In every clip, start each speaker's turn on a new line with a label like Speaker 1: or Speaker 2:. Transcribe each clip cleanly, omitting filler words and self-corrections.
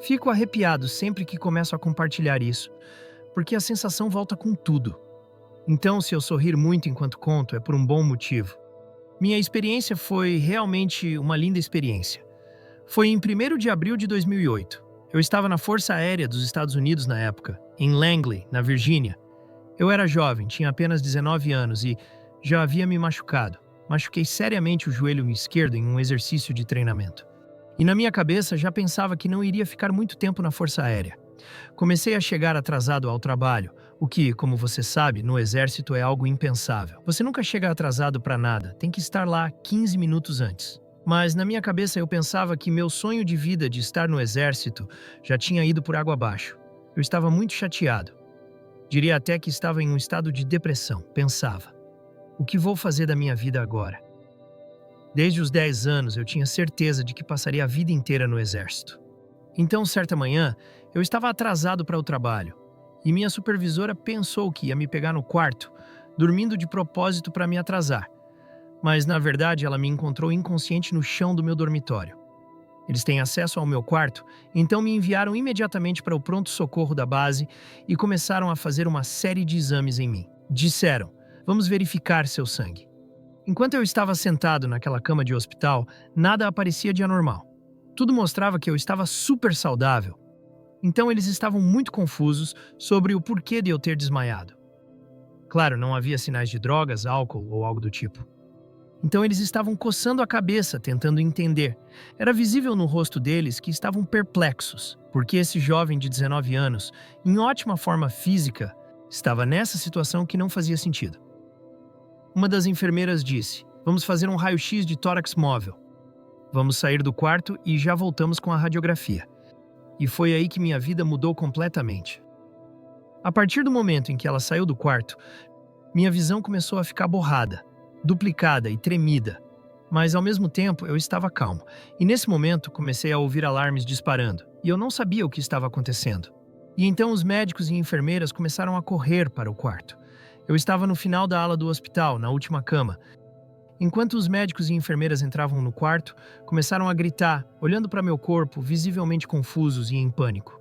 Speaker 1: Fico arrepiado sempre que começo a compartilhar isso, porque a sensação volta com tudo. Então, se eu sorrir muito enquanto conto, é por um bom motivo. Minha experiência foi realmente uma linda experiência. Foi em 1º de abril de 2008. Eu estava na Força Aérea dos Estados Unidos na época, em Langley, na Virgínia. Eu era jovem, tinha apenas 19 anos e já havia me machucado. Machuquei seriamente o joelho esquerdo em um exercício de treinamento. E na minha cabeça já pensava que não iria ficar muito tempo na Força Aérea. Comecei a chegar atrasado ao trabalho, o que, como você sabe, no exército é algo impensável. Você nunca chega atrasado para nada, tem que estar lá 15 minutos antes. Mas na minha cabeça eu pensava que meu sonho de vida de estar no exército já tinha ido por água abaixo. Eu estava muito chateado. Diria até que estava em um estado de depressão. Pensava, o que vou fazer da minha vida agora? Desde os 10 anos eu tinha certeza de que passaria a vida inteira no exército. Então, certa manhã, eu estava atrasado para o trabalho e minha supervisora pensou que ia me pegar no quarto, dormindo de propósito para me atrasar. Mas, na verdade, ela me encontrou inconsciente no chão do meu dormitório. Eles têm acesso ao meu quarto, então me enviaram imediatamente para o pronto-socorro da base e começaram a fazer uma série de exames em mim. Disseram, vamos verificar seu sangue. Enquanto eu estava sentado naquela cama de hospital, nada aparecia de anormal. Tudo mostrava que eu estava super saudável. Então eles estavam muito confusos sobre o porquê de eu ter desmaiado. Claro, não havia sinais de drogas, álcool ou algo do tipo. Então eles estavam coçando a cabeça, tentando entender. Era visível no rosto deles que estavam perplexos, porque esse jovem de 19 anos, em ótima forma física, estava nessa situação que não fazia sentido. Uma das enfermeiras disse, vamos fazer um raio-x de tórax móvel. Vamos sair do quarto e já voltamos com a radiografia. E foi aí que minha vida mudou completamente. A partir do momento em que ela saiu do quarto, minha visão começou a ficar borrada, duplicada e tremida. Mas ao mesmo tempo eu estava calmo. E nesse momento comecei a ouvir alarmes disparando. E eu não sabia o que estava acontecendo. E então os médicos e enfermeiras começaram a correr para o quarto. Eu estava no final da ala do hospital, na última cama. Enquanto os médicos e enfermeiras entravam no quarto, começaram a gritar, olhando para meu corpo, visivelmente confusos e em pânico.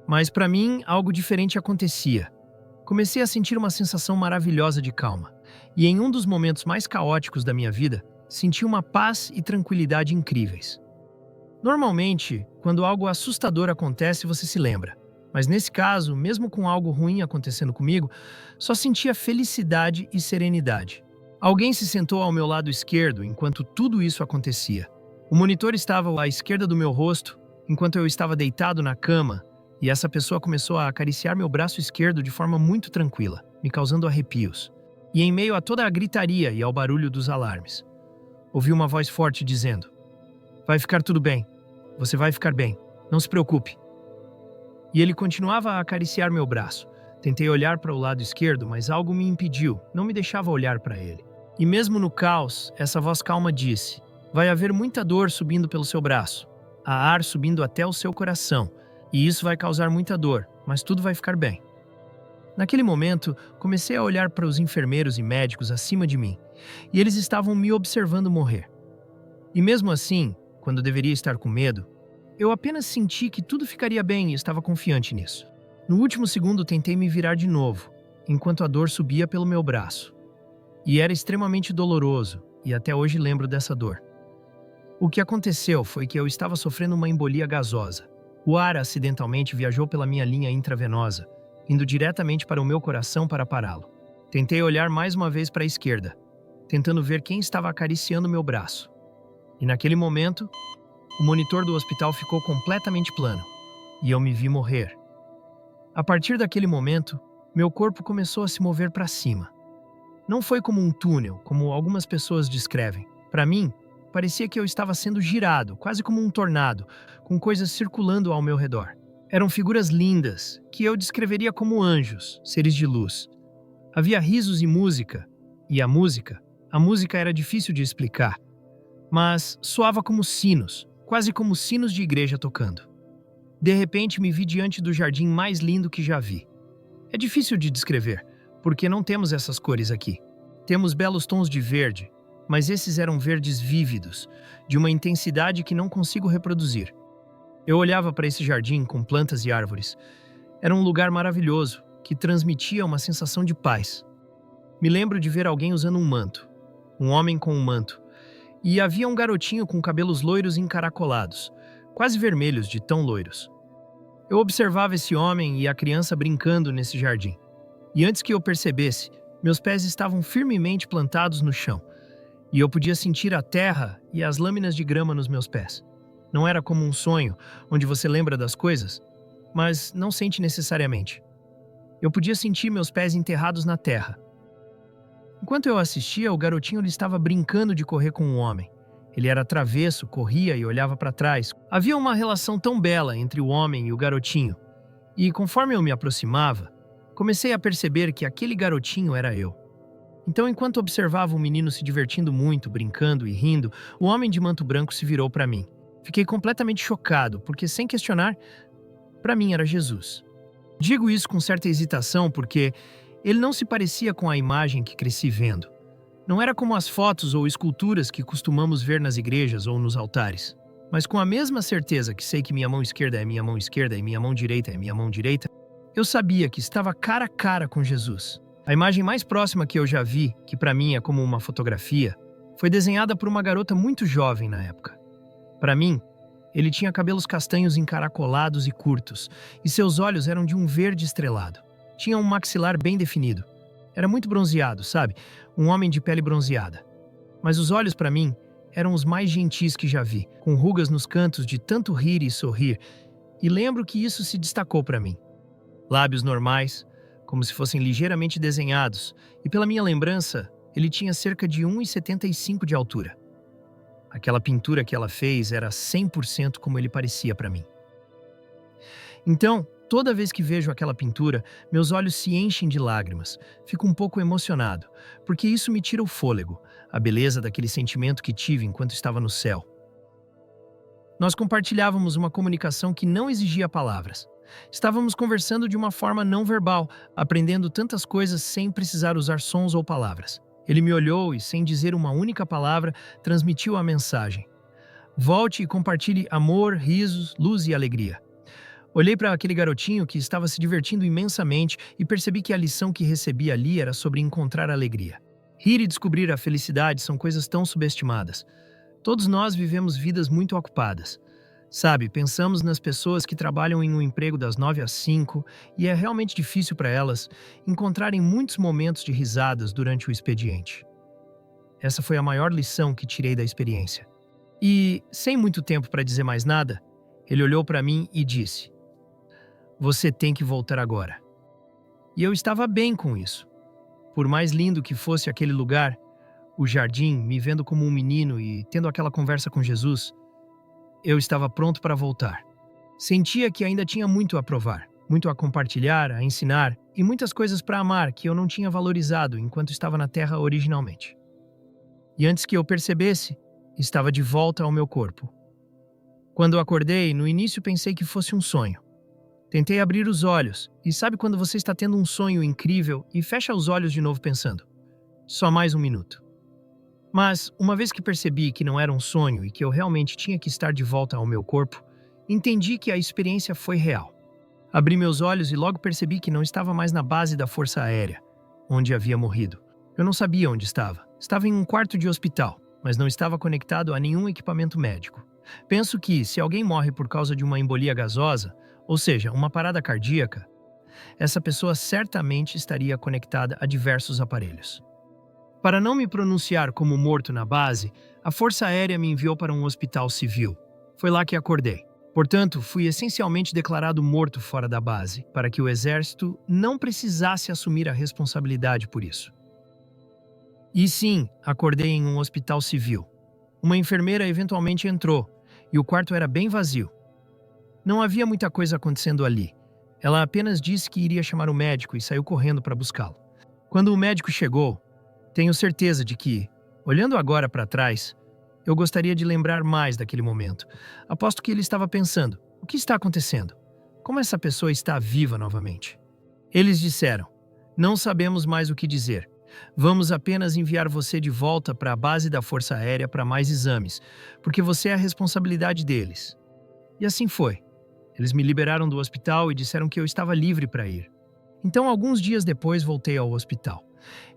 Speaker 1: Mas para mim, algo diferente acontecia. Comecei a sentir uma sensação maravilhosa de calma. E em um dos momentos mais caóticos da minha vida, senti uma paz e tranquilidade incríveis. Normalmente, quando algo assustador acontece, você se lembra. Mas nesse caso, mesmo com algo ruim acontecendo comigo, só sentia felicidade e serenidade. Alguém se sentou ao meu lado esquerdo enquanto tudo isso acontecia. O monitor estava à esquerda do meu rosto, enquanto eu estava deitado na cama, e essa pessoa começou a acariciar meu braço esquerdo de forma muito tranquila, me causando arrepios. E em meio a toda a gritaria e ao barulho dos alarmes, ouvi uma voz forte dizendo, vai ficar tudo bem, você vai ficar bem, não se preocupe. E ele continuava a acariciar meu braço. Tentei olhar para o lado esquerdo, mas algo me impediu, não me deixava olhar para ele. E mesmo no caos, essa voz calma disse, vai haver muita dor subindo pelo seu braço, há ar subindo até o seu coração, e isso vai causar muita dor, mas tudo vai ficar bem. Naquele momento, comecei a olhar para os enfermeiros e médicos acima de mim, e eles estavam me observando morrer. E mesmo assim, quando deveria estar com medo, eu apenas senti que tudo ficaria bem e estava confiante nisso. No último segundo, tentei me virar de novo, enquanto a dor subia pelo meu braço. E era extremamente doloroso, e até hoje lembro dessa dor. O que aconteceu foi que eu estava sofrendo uma embolia gasosa. O ar acidentalmente viajou pela minha linha intravenosa, indo diretamente para o meu coração para pará-lo. Tentei olhar mais uma vez para a esquerda, tentando ver quem estava acariciando meu braço. E naquele momento, o monitor do hospital ficou completamente plano, e eu me vi morrer. A partir daquele momento, meu corpo começou a se mover para cima. Não foi como um túnel, como algumas pessoas descrevem. Para mim, parecia que eu estava sendo girado, quase como um tornado, com coisas circulando ao meu redor. Eram figuras lindas, que eu descreveria como anjos, seres de luz. Havia risos e música, e a música era difícil de explicar, mas soava como sinos, quase como sinos de igreja tocando. De repente, me vi diante do jardim mais lindo que já vi. É difícil de descrever, porque não temos essas cores aqui. Temos belos tons de verde, mas esses eram verdes vívidos, de uma intensidade que não consigo reproduzir. Eu olhava para esse jardim com plantas e árvores. Era um lugar maravilhoso, que transmitia uma sensação de paz. Me lembro de ver alguém usando um manto, um homem com um manto, e havia um garotinho com cabelos loiros encaracolados, quase vermelhos de tão loiros. Eu observava esse homem e a criança brincando nesse jardim. E antes que eu percebesse, meus pés estavam firmemente plantados no chão, e eu podia sentir a terra e as lâminas de grama nos meus pés. Não era como um sonho, onde você lembra das coisas, mas não sente necessariamente. Eu podia sentir meus pés enterrados na terra. Enquanto eu assistia, o garotinho ele estava brincando de correr com um homem. Ele era travesso, corria e olhava para trás. Havia uma relação tão bela entre o homem e o garotinho. E conforme eu me aproximava, comecei a perceber que aquele garotinho era eu. Então, enquanto observava o menino se divertindo muito, brincando e rindo, o homem de manto branco se virou para mim. Fiquei completamente chocado, porque, sem questionar, para mim era Jesus. Digo isso com certa hesitação porque ele não se parecia com a imagem que cresci vendo. Não era como as fotos ou esculturas que costumamos ver nas igrejas ou nos altares. Mas com a mesma certeza que sei que minha mão esquerda é minha mão esquerda e minha mão direita é minha mão direita, eu sabia que estava cara a cara com Jesus. A imagem mais próxima que eu já vi, que para mim é como uma fotografia, foi desenhada por uma garota muito jovem na época. Para mim, ele tinha cabelos castanhos encaracolados e curtos, e seus olhos eram de um verde estrelado. Tinha um maxilar bem definido. Era muito bronzeado, sabe? Um homem de pele bronzeada. Mas os olhos, para mim, eram os mais gentis que já vi, com rugas nos cantos de tanto rir e sorrir, e lembro que isso se destacou para mim. Lábios normais, como se fossem ligeiramente desenhados, e pela minha lembrança, ele tinha cerca de 1,75 de altura. Aquela pintura que ela fez era 100% como ele parecia para mim. Então, toda vez que vejo aquela pintura, meus olhos se enchem de lágrimas. Fico um pouco emocionado, porque isso me tira o fôlego, a beleza daquele sentimento que tive enquanto estava no céu. Nós compartilhávamos uma comunicação que não exigia palavras. Estávamos conversando de uma forma não verbal, aprendendo tantas coisas sem precisar usar sons ou palavras. Ele me olhou e, sem dizer uma única palavra, transmitiu a mensagem. Volte e compartilhe amor, risos, luz e alegria. Olhei para aquele garotinho que estava se divertindo imensamente e percebi que a lição que recebi ali era sobre encontrar alegria. Rir e descobrir a felicidade são coisas tão subestimadas. Todos nós vivemos vidas muito ocupadas. Sabe, pensamos nas pessoas que trabalham em um emprego das 9 às 5 e é realmente difícil para elas encontrarem muitos momentos de risadas durante o expediente. Essa foi a maior lição que tirei da experiência. E, sem muito tempo para dizer mais nada, ele olhou para mim e disse: "Você tem que voltar agora." E eu estava bem com isso. Por mais lindo que fosse aquele lugar, o jardim, me vendo como um menino e tendo aquela conversa com Jesus, eu estava pronto para voltar. Sentia que ainda tinha muito a provar, muito a compartilhar, a ensinar e muitas coisas para amar que eu não tinha valorizado enquanto estava na Terra originalmente. E antes que eu percebesse, estava de volta ao meu corpo. Quando acordei, no início pensei que fosse um sonho. Tentei abrir os olhos, e sabe quando você está tendo um sonho incrível e fecha os olhos de novo pensando: só mais um minuto. Mas, uma vez que percebi que não era um sonho e que eu realmente tinha que estar de volta ao meu corpo, entendi que a experiência foi real. Abri meus olhos e logo percebi que não estava mais na base da Força Aérea, onde havia morrido. Eu não sabia onde estava. Estava em um quarto de hospital, mas não estava conectado a nenhum equipamento médico. Penso que, se alguém morre por causa de uma embolia gasosa, ou seja, uma parada cardíaca, essa pessoa certamente estaria conectada a diversos aparelhos. Para não me pronunciar como morto na base, a Força Aérea me enviou para um hospital civil. Foi lá que acordei. Portanto, fui essencialmente declarado morto fora da base, para que o exército não precisasse assumir a responsabilidade por isso. E sim, acordei em um hospital civil. Uma enfermeira eventualmente entrou, e o quarto era bem vazio. Não havia muita coisa acontecendo ali. Ela apenas disse que iria chamar o médico e saiu correndo para buscá-lo. Quando o médico chegou, tenho certeza de que, olhando agora para trás, eu gostaria de lembrar mais daquele momento. Aposto que ele estava pensando: o que está acontecendo? Como essa pessoa está viva novamente? Eles disseram: não sabemos mais o que dizer. Vamos apenas enviar você de volta para a base da Força Aérea para mais exames, porque você é a responsabilidade deles. E assim foi. Eles me liberaram do hospital e disseram que eu estava livre para ir. Então, alguns dias depois, voltei ao hospital.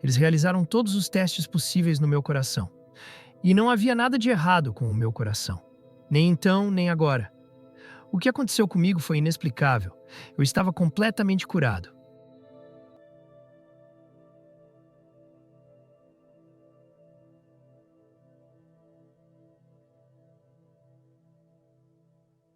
Speaker 1: Eles realizaram todos os testes possíveis no meu coração. E não havia nada de errado com o meu coração. Nem então, nem agora. O que aconteceu comigo foi inexplicável. Eu estava completamente curado.